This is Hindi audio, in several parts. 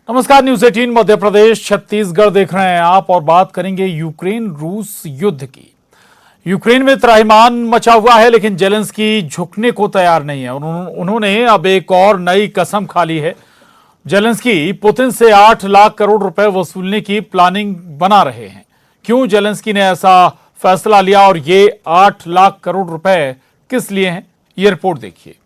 नमस्कार, न्यूज 18 मध्य प्रदेश छत्तीसगढ़ देख रहे हैं आप और बात करेंगे यूक्रेन रूस युद्ध की। यूक्रेन में त्राहिमाम मचा हुआ है, लेकिन जेलेंस्की झुकने को तैयार नहीं है। उन्होंने अब एक और नई कसम खा ली है। जेलेंस्की पुतिन से 8 लाख करोड़ रुपए वसूलने की प्लानिंग बना रहे हैं। क्यों जेलेंस्की ने ऐसा फैसला लिया और ये 8 लाख करोड़ रुपए किस लिए हैं, ये रिपोर्ट देखिए।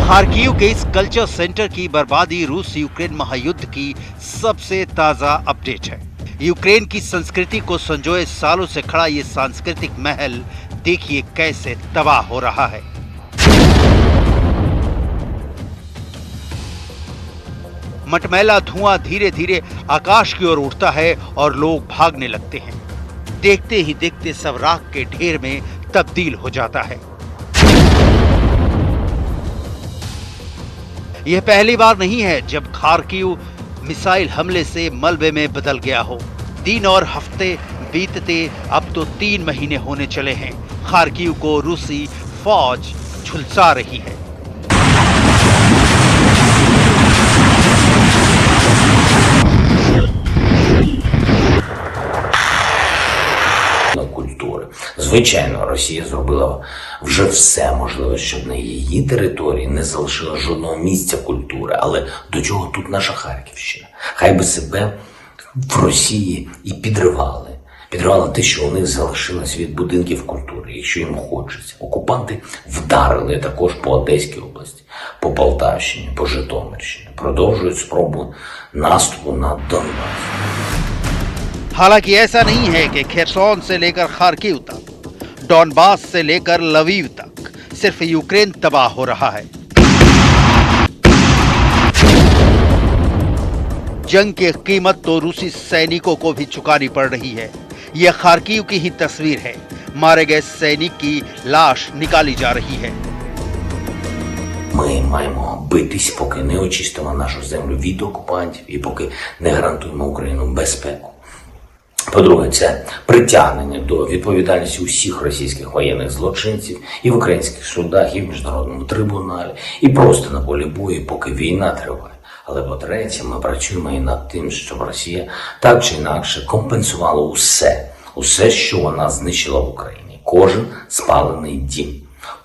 खार्किव के इस कल्चर सेंटर की बर्बादी रूस यूक्रेन महायुद्ध की सबसे ताजा अपडेट है। यूक्रेन की संस्कृति को संजोए सालों से खड़ा ये सांस्कृतिक महल देखिए कैसे तबाह हो रहा है। मटमैला धुआं धीरे धीरे आकाश की ओर उठता है और लोग भागने लगते हैं। देखते ही देखते सब राख के ढेर में तब्दील हो जाता है। यह पहली बार नहीं है जब खार्किव मिसाइल हमले से मलबे में बदल गया हो। दिन और हफ्ते बीतते अब तो 3 महीने होने चले हैं। खार्किव को रूसी फौज झुलसा रही है। Звичайно, Росія зробила вже все можливе, щоб на її території не залишила жодного місця культури. Але до чого тут наша Харківщина? Хай би себе в Росії і підривали. Підривали те, що у них залишилось від будинків культури, якщо їм хочеться. Окупанти вдарили також по Одеській області, по Полтавщині, по Житомирщині. Продовжують спробу наступу на Донбас. हालांकि ऐसा नहीं है कि खेरसौन से लेकर खार्किव तक, डॉनबास से लेकर लवीव तक सिर्फ यूक्रेन तबाह हो रहा है। जंग की कीमत तो रूसी सैनिकों को भी चुकानी पड़ रही है। यह खार्किव की ही तस्वीर है। मारे गए सैनिक की लाश निकाली जा रही है। Ми маємо битись, поки не очистимо нашу землю від окупантів і поки не гарантуємо Україну безпеку. По-друге, це притягнення до відповідальності усіх російських воєнних злочинців і в українських судах, і в міжнародному трибуналі, і просто на полі бою, поки війна триває. Але по-третє, ми працюємо і над тим, щоб Росія так чи інакше компенсувала усе, що вона знищила в Україні. Кожен спалений дім,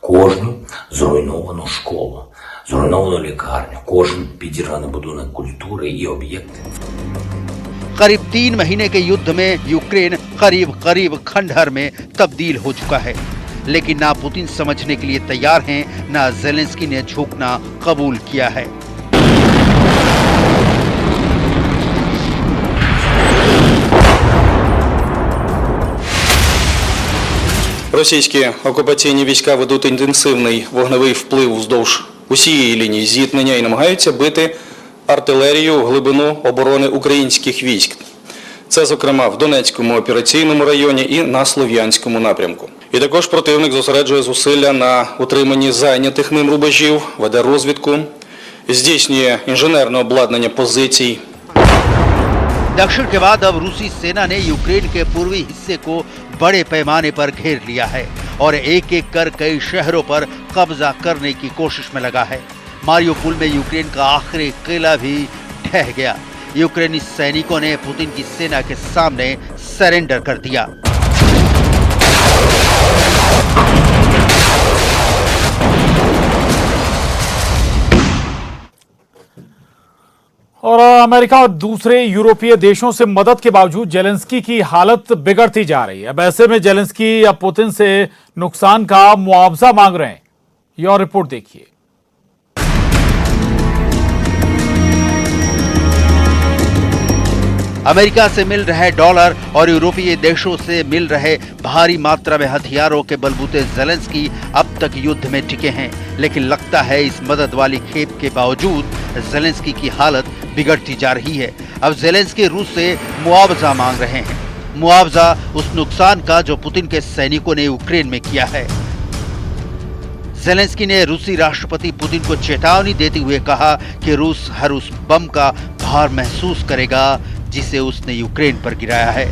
кожну зруйновану школу, зруйновану лікарню, кожен підірваний будинок культури і об'єкти. करीब 3 महीने के युद्ध में यूक्रेन करीब करीब खंडहर में तब्दील हो चुका है। लेकिन ना पुतिन समझने के लिए तैयार हैं, ना जेलेंस्की ने झुकना कबूल किया है। Російські окупаційні війська ведуть інтенсивний вогневий вплив вздовж усієї лінії зіткнення і намагаються бити артилерію в глибину оборони українських військ. Це, зокрема, в Донецькому операційному районі і на Слов'янському напрямку. І також противник зосереджує зусилля на утриманні зайнятих ним рубежів, веде розвідку, здійснює інженерне обладнання позицій. दक्षिण के बाद अब रूसी सेना ने यूक्रेन के पूर्वी हिस्से को बड़े पैमाने पर घेर लिया है और एक एक कर कई शहरों पर कब्जा करने की कोशिश में लगा है। मारियोपोल में यूक्रेन का आखिरी किला भी ढह गया। यूक्रेनी सैनिकों ने पुतिन की सेना के सामने सरेंडर कर दिया। और अमेरिका और दूसरे यूरोपीय देशों से मदद के बावजूद जेलेंस्की की हालत बिगड़ती जा रही है। अब ऐसे में जेलेंस्की अब पुतिन से नुकसान का मुआवजा मांग रहे हैं। ये और रिपोर्ट देखिए। अमेरिका से मिल रहे डॉलर और यूरोपीय देशों से मिल रहे भारी मात्रा में हथियारों के बलबूते जेलेंस्की अब तक युद्ध में टिके हैं। लेकिन लगता है इस मदद वाली खेप के बावजूद जेलेंस्की की हालत बिगड़ती जा रही है। अब जेलेंस्की रूस से मुआवजा मांग रहे हैं। मुआवजा उस नुकसान का जो पुतिन के सैनिकों ने यूक्रेन में किया है। ज़ेलेंस्की ने रूसी राष्ट्रपति पुतिन को चेतावनी देते हुए कहा कि रूस हर उस बम का भार महसूस करेगा जिसे उसने यूक्रेन पर गिराया है।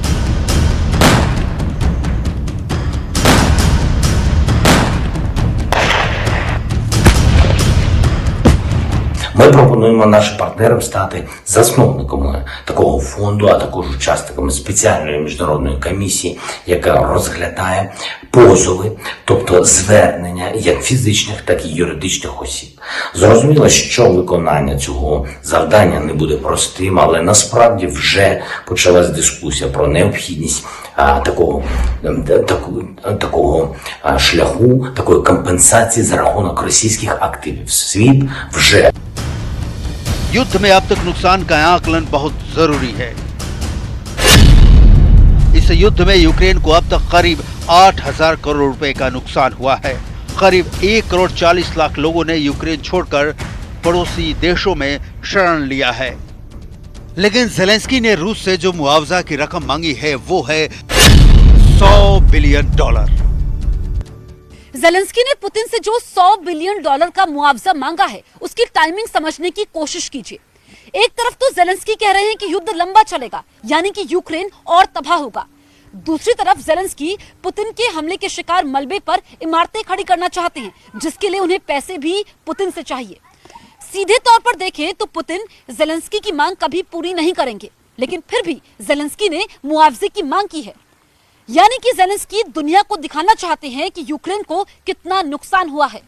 Ми пропонуємо нашим партнерам стати засновниками такого фонду, а також учасниками спеціальної міжнародної комісії, яка розглядає позови, тобто звернення як фізичних, так і юридичних осіб. Зрозуміло, що виконання цього завдання не буде простим, але насправді вже почалась дискусія про необхідність такого шляху, такої компенсації за рахунок російських активів. Світ вже युद्ध में अब तक नुकसान का आकलन बहुत जरूरी है। इस युद्ध में यूक्रेन को अब तक करीब 8,000 करोड़ रुपए का नुकसान हुआ है। करीब 1 करोड़ 40 लाख लोगों ने यूक्रेन छोड़कर पड़ोसी देशों में शरण लिया है। लेकिन ज़ेलेंस्की ने रूस से जो मुआवजा की रकम मांगी है वो है $100 बिलियन। ज़ेलेंस्की ने पुतिन से जो $100 बिलियन का मुआवजा मांगा है उसकी टाइमिंग समझने की कोशिश कीजिए। एक तरफ तो ज़ेलेंस्की कह रहे हैं कि युद्ध लंबा चलेगा, यानी कि यूक्रेन और तबाह होगा। दूसरी तरफ ज़ेलेंस्की पुतिन के हमले के शिकार मलबे पर इमारतें खड़ी करना चाहते हैं, जिसके लिए उन्हें पैसे भी पुतिन से चाहिए। सीधे तौर पर देखें तो पुतिन ज़ेलेंस्की की मांग कभी पूरी नहीं करेंगे, लेकिन फिर भी ज़ेलेंस्की ने मुआवजे की मांग की है, यानी कि ज़ेलेंस्की दुनिया को दिखाना चाहते हैं कि यूक्रेन को कितना नुकसान हुआ है।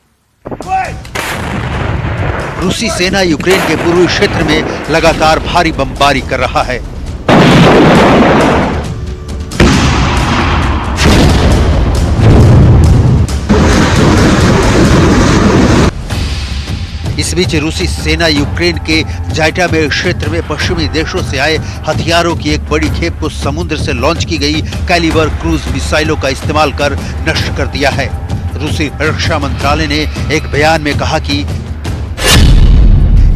रूसी सेना यूक्रेन के पूर्वी क्षेत्र में लगातार भारी बमबारी कर रहा है। इस बीच रूसी सेना यूक्रेन के जाइटामेर क्षेत्र में पश्चिमी देशों से आए हथियारों की एक बड़ी खेप को समुद्र से लॉन्च की गई कैलिबर क्रूज मिसाइलों का इस्तेमाल कर नष्ट कर दिया है। रूसी रक्षा मंत्रालय ने एक बयान में कहा कि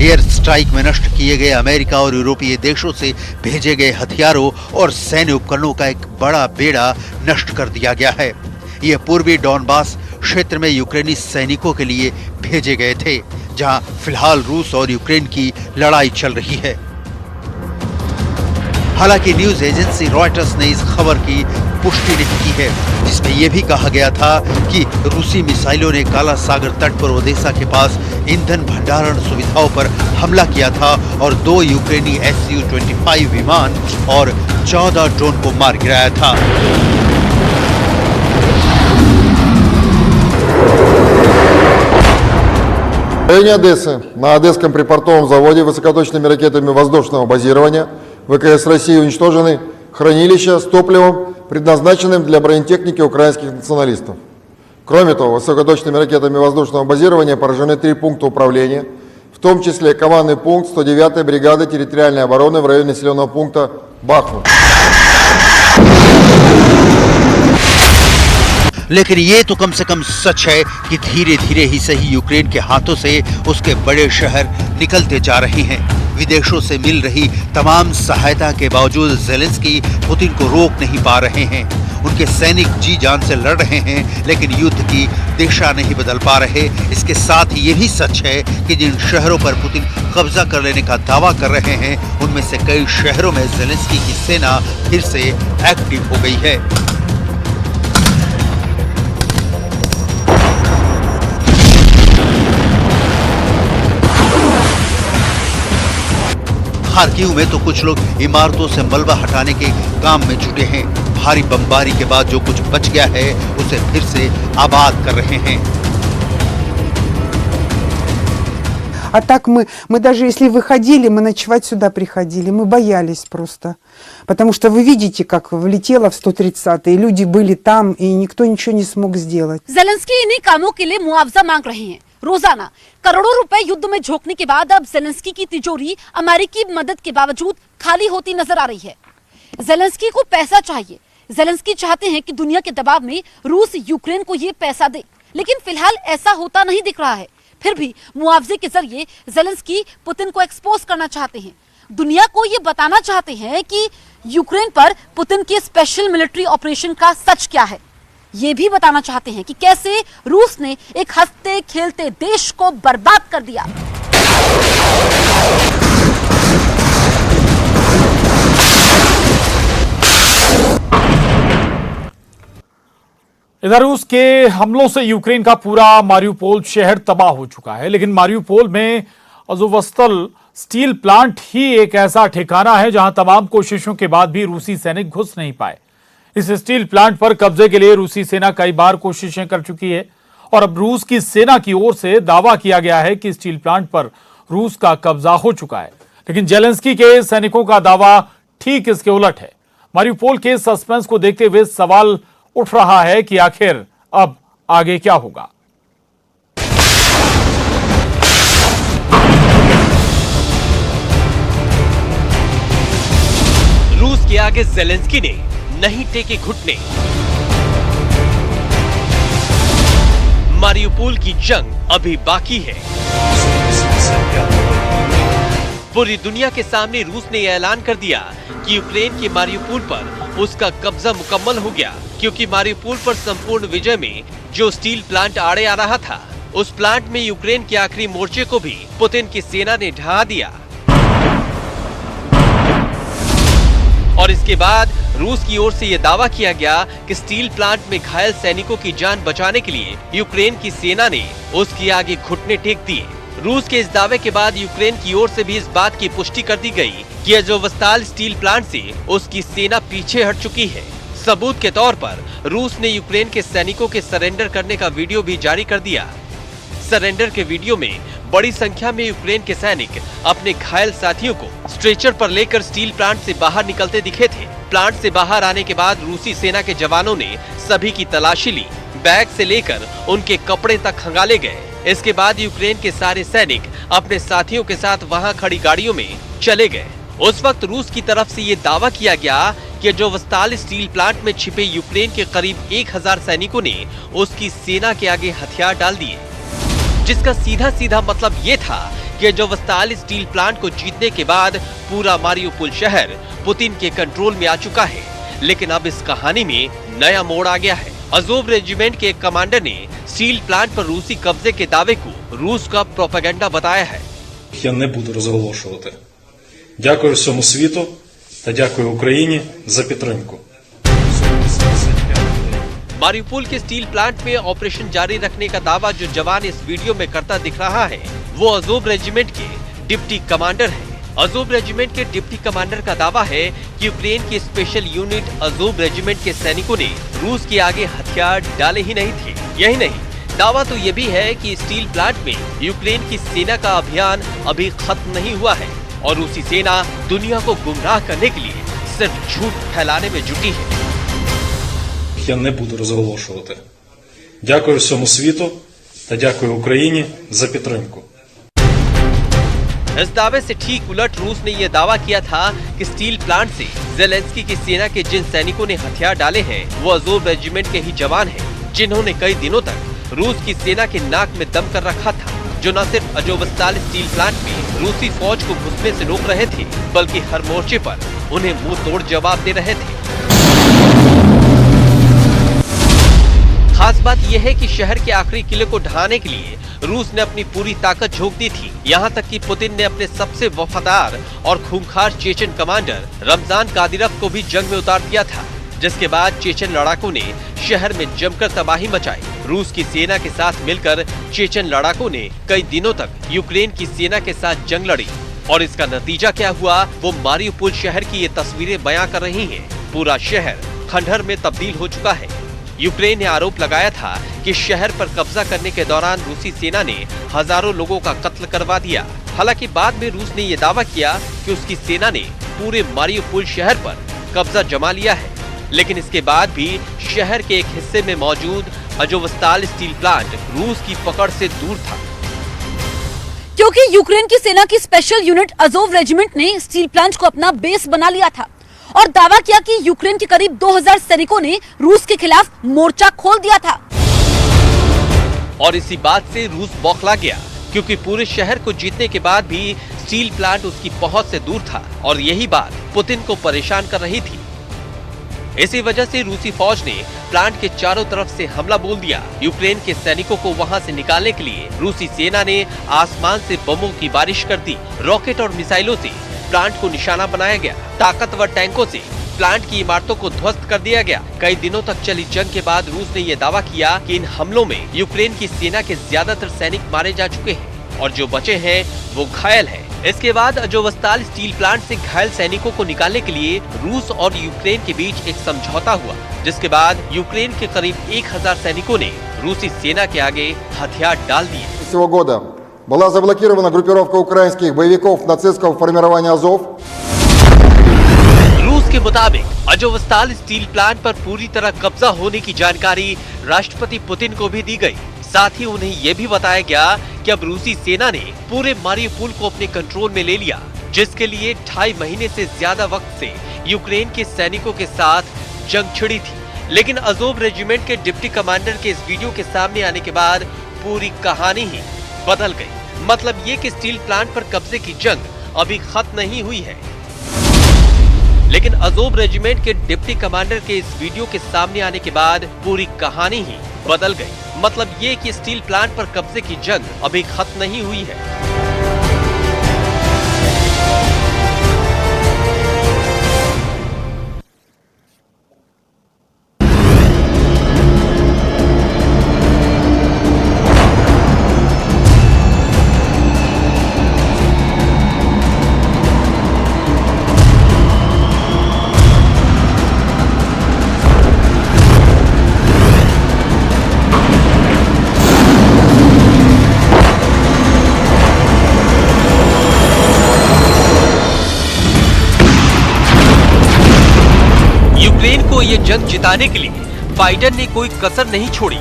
एयर स्ट्राइक में नष्ट किए गए अमेरिका और यूरोपीय देशों से भेजे गए हथियारों और सैन्य उपकरणों का एक बड़ा बेड़ा नष्ट कर दिया गया है। ये पूर्वी डॉनबास क्षेत्र में यूक्रेनी सैनिकों के लिए भेजे गए थे, जहां फिलहाल रूस और यूक्रेन की लड़ाई चल रही है। हालांकि न्यूज एजेंसी रॉयटर्स ने इस खबर की पुष्टि नहीं की है, जिसमें यह भी कहा गया था कि रूसी मिसाइलों ने काला सागर तट पर ओदेसा के पास ईंधन भंडारण सुविधाओं पर हमला किया था और 2 यूक्रेनी Su-25 विमान और 14 ड्रोन को मार गिराया था। В районе Одессы на Одесском припортовом заводе высокоточными ракетами воздушного базирования ВКС России уничтожены хранилища с топливом, предназначенным для бронетехники украинских националистов. Кроме того, высокоточными ракетами воздушного базирования поражены 3 пункта управления, в том числе командный пункт 109-й бригады территориальной обороны в районе населенного пункта Бахмут. लेकिन ये तो कम से कम सच है कि धीरे धीरे ही सही यूक्रेन के हाथों से उसके बड़े शहर निकलते जा रहे हैं। विदेशों से मिल रही तमाम सहायता के बावजूद ज़ेलेंस्की पुतिन को रोक नहीं पा रहे हैं। उनके सैनिक जी जान से लड़ रहे हैं, लेकिन युद्ध की दिशा नहीं बदल पा रहे। इसके साथ ये भी सच है कि जिन शहरों पर पुतिन कब्जा कर लेने का दावा कर रहे हैं, उनमें से कई शहरों में ज़ेलेंस्की की सेना फिर से एक्टिव हो गई है। खार्किव में तो कुछ लोग इमारतों से मलबा हटाने के काम में जुटे हैं। भारी बमबारी के बाद जो कुछ बच गया है उसे फिर से आबाद कर रहे हैं। А так мы даже если выходили, мы ночевать сюда приходили, мы боялись просто. Потому что вы видите, как влетело в 130-й, люди были там, и никто ничего не смог сделать. ज़ेलेंस्की इन्हीं कामों के लिए मुआवजा मांग रहे हैं। रोजाना करोड़ों रुपए युद्ध में झोंकने के बाद अब ज़ेलेंस्की की तिजोरी अमेरिकी मदद के बावजूद खाली होती नजर आ रही है। ज़ेलेंस्की को पैसा चाहिए। ज़ेलेंस्की चाहते हैं कि दुनिया के दबाव में रूस यूक्रेन को ये पैसा दे, लेकिन फिलहाल ऐसा होता नहीं दिख रहा है। फिर भी मुआवजे के जरिए ज़ेलेंस्की पुतिन को एक्सपोज करना चाहते हैं। दुनिया को ये बताना चाहते हैं कि यूक्रेन पर पुतिन के स्पेशल मिलिट्री ऑपरेशन का सच क्या है, ये भी बताना चाहते हैं कि कैसे रूस ने एक हंसते खेलते देश को बर्बाद कर दिया। इधर रूस के हमलों से यूक्रेन का पूरा मारियुपोल शहर तबाह हो चुका है, लेकिन मारियुपोल में अज़ोवस्ताल स्टील प्लांट ही एक ऐसा ठिकाना है जहां तमाम कोशिशों के बाद भी रूसी सैनिक घुस नहीं पाए। इस स्टील प्लांट पर कब्जे के लिए रूसी सेना कई बार कोशिशें कर चुकी है और अब रूस की सेना की ओर से दावा किया गया है कि स्टील प्लांट पर रूस का कब्जा हो चुका है, लेकिन जेलेंस्की के सैनिकों का दावा ठीक इसके उलट है। मारियुपोल के सस्पेंस को देखते हुए सवाल उठ रहा है कि आखिर अब आगे क्या होगा। रूस के आगे जेलेंस्की ने नहीं टेके घुटने। मारियुपोल की जंग अभी बाकी है। पूरी दुनिया के सामने रूस ने यह ऐलान कर दिया कि यूक्रेन के मारियुपोल पर उसका कब्जा मुकम्मल हो गया, क्योंकि मारियुपोल पर संपूर्ण विजय में जो स्टील प्लांट आड़े आ रहा था, उस प्लांट में यूक्रेन के आखिरी मोर्चे को भी पुतिन की सेना ने ढहा दिया। और इसके बाद रूस की ओर से यह दावा किया गया कि स्टील प्लांट में घायल सैनिकों की जान बचाने के लिए यूक्रेन की सेना ने उसके आगे घुटने टेक दिए। रूस के इस दावे के बाद यूक्रेन की ओर से भी इस बात की पुष्टि कर दी गई कि अज़ोवस्ताल स्टील प्लांट से उसकी सेना पीछे हट चुकी है। सबूत के तौर पर रूस ने यूक्रेन के सैनिकों के सरेंडर करने का वीडियो भी जारी कर दिया। सरेंडर के वीडियो में बड़ी संख्या में यूक्रेन के सैनिक अपने घायल साथियों को स्ट्रेचर पर लेकर स्टील प्लांट से बाहर निकलते दिखे थे। प्लांट से बाहर आने के बाद रूसी सेना के जवानों ने सभी की तलाशी ली, बैग से लेकर उनके कपड़े तक खंगाले गए। इसके बाद यूक्रेन के सारे सैनिक अपने साथियों के साथ वहां खड़ी गाड़ियों में चले गए। उस वक्त रूस की तरफ से ये दावा किया गया कि अज़ोवस्ताल स्टील प्लांट में छिपे यूक्रेन के करीब 1000 सैनिकों ने उसकी सेना के आगे हथियार डाल दिए, जिसका सीधा सीधा मतलब ये था कि अज़ोवस्ताल स्टील प्लांट को जीतने के बाद पूरा मारियुपोल शहर पुतिन के कंट्रोल में आ चुका है। लेकिन अब इस कहानी में नया मोड़ आ गया है। अज़ोव रेजिमेंट के एक कमांडर ने स्टील प्लांट पर रूसी कब्जे के दावे को रूस का प्रोपेगेंडा बताया है। Я не буду розголошувати. Дякую всьому світу та дякую Україні за підтримку. मारियुपोल के स्टील प्लांट में ऑपरेशन जारी रखने का दावा जो जवान इस वीडियो में करता दिख रहा है, वो अज़ोव रेजिमेंट के डिप्टी कमांडर है। अज़ोव रेजिमेंट के डिप्टी कमांडर का दावा है कि यूक्रेन की स्पेशल यूनिट अज़ोव रेजिमेंट के सैनिकों ने रूस के आगे हथियार डाले ही नहीं थे। यही नहीं, दावा तो ये भी है कि स्टील प्लांट में यूक्रेन की सेना का अभियान अभी खत्म नहीं हुआ है और रूसी सेना दुनिया को गुमराह करने के लिए सिर्फ झूठ फैलाने में जुटी है। Я не буду розголошувати. Дякую всьому світу та дякую Україні за підтримку. इस दावे से ठीक उलट रूस ने यह दावा किया था कि स्टील प्लांट से जेलेंस्की की सेना के जिन सैनिकों ने हथियार डाले हैं, वो अज़ोव रेजिमेंट के ही जवान हैं, जिन्होंने कई दिनों तक रूस की सेना के नाक में दम कर रखा था, जो न सिर्फ अज़ोवस्ताल स्टील प्लांट में रूसी फौज को घुसने से रोक रहे थे, बल्कि हर मोर्चे पर उन्हें मुंह तोड़ जवाब दे रहे थे। खास बात यह है कि शहर के आखिरी किले को ढहाने के लिए रूस ने अपनी पूरी ताकत झोंक दी थी। यहाँ तक कि पुतिन ने अपने सबसे वफादार और खूंखार चेचन कमांडर रमजान कादिरोव को भी जंग में उतार दिया था, जिसके बाद चेचन लड़ाकों ने शहर में जमकर तबाही मचाई। रूस की सेना के साथ मिलकर चेचन लड़ाकों ने कई दिनों तक यूक्रेन की सेना के साथ जंग लड़ी और इसका नतीजा क्या हुआ, वो मारियुपोल शहर की ये तस्वीरें बयां कर रही हैं। पूरा शहर खंडहर में तब्दील हो चुका है। यूक्रेन ने आरोप लगाया था कि शहर पर कब्जा करने के दौरान रूसी सेना ने हजारों लोगों का कत्ल करवा दिया। हालांकि बाद में रूस ने यह दावा किया कि उसकी सेना ने पूरे मारियुपोल शहर पर कब्जा जमा लिया है, लेकिन इसके बाद भी शहर के एक हिस्से में मौजूद अज़ोवस्ताल स्टील प्लांट रूस की पकड़ से दूर था। क्योंकि यूक्रेन की सेना की स्पेशल यूनिट अज़ोव रेजिमेंट ने स्टील प्लांट को अपना बेस बना लिया था और दावा किया कि यूक्रेन के करीब 2000 सैनिकों ने रूस के खिलाफ मोर्चा खोल दिया था। और इसी बात से रूस बौखला गया। क्योंकि पूरे शहर को जीतने के बाद भी स्टील प्लांट उसकी पहुंच से दूर था और यही बात पुतिन को परेशान कर रही थी। इसी वजह से रूसी फौज ने प्लांट के चारों तरफ से हमला बोल दिया। यूक्रेन के सैनिकों को वहां से निकालने के लिए रूसी सेना ने आसमान से बमों की बारिश कर दी। रॉकेट और मिसाइलों से प्लांट को निशाना बनाया गया। ताकतवर टैंकों से प्लांट की इमारतों को ध्वस्त कर दिया गया। कई दिनों तक चली जंग के बाद रूस ने यह दावा किया कि इन हमलों में यूक्रेन की सेना के ज्यादातर सैनिक मारे जा चुके हैं और जो बचे हैं वो घायल हैं। इसके बाद अजोवस्ताल स्टील प्लांट से घायल सैनिकों को निकालने के लिए रूस और यूक्रेन के बीच एक समझौता हुआ, जिसके बाद यूक्रेन के करीब 1000 सैनिकों ने रूसी सेना के आगे हथियार डाल दिए। Сего года была заблокирована группировка украинских боевиков нацистского формирования «Азов». रूस के मुताबिक अजोवस्ताल स्टील प्लांट पर पूरी तरह कब्जा होने की जानकारी राष्ट्रपति पुतिन को भी दी गई। साथ ही उन्हें यह भी बताया गया कि अब रूसी सेना ने पूरे मारियुपोल को अपने कंट्रोल में ले लिया, जिसके लिए 2.5 महीने से ज्यादा वक्त से यूक्रेन के सैनिकों के साथ जंग छिड़ी थी। लेकिन अजोव रेजिमेंट के डिप्टी कमांडर के इस वीडियो के सामने आने के बाद पूरी कहानी ही बदल गई। मतलब ये कि स्टील प्लांट पर कब्जे की जंग अभी खत्म नहीं हुई है। लेकिन अजोव रेजिमेंट के डिप्टी कमांडर के इस वीडियो के सामने आने के बाद पूरी कहानी ही बदल गई। मतलब ये कि स्टील प्लांट पर कब्जे की जंग अभी खत्म नहीं हुई है। यूक्रेन को ये जंग जिताने के लिए बाइडेन ने कोई कसर नहीं छोड़ी।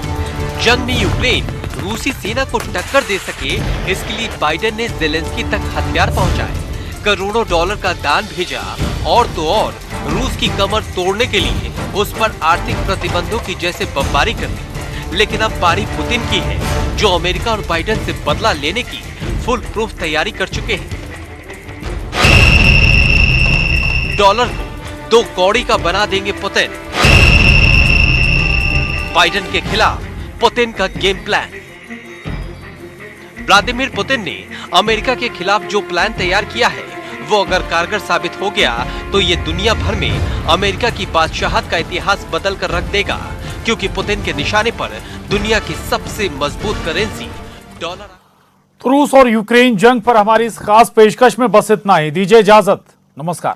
जंग में यूक्रेन रूसी सेना को टक्कर दे सके, इसके लिए बाइडेन ने ज़ेलेंस्की तक हथियार पहुंचाए, करोड़ों डॉलर का दान भेजा और तो और रूस की कमर तोड़ने के लिए उस पर आर्थिक प्रतिबंधों की जैसे बमबारी कर दी। लेकिन अब बारी पुतिन की है, जो अमेरिका और बाइडेन से बदला लेने की फुल प्रूफ तैयारी कर चुके हैं। डॉलर को 2 कौड़ी का बना देंगे पुतिन। बाइडेन के खिलाफ पुतिन का गेम प्लान। व्लादिमीर पुतिन ने अमेरिका के खिलाफ जो प्लान तैयार किया है, वो अगर कारगर साबित हो गया तो ये दुनिया भर में अमेरिका की बादशाहत का इतिहास बदल कर रख देगा, क्योंकि पुतिन के निशाने पर दुनिया की सबसे मजबूत करेंसी डॉलर। तो रूस और यूक्रेन जंग पर हमारी इस खास पेशकश में बस इतना ही। दीजिए इजाजत, नमस्कार।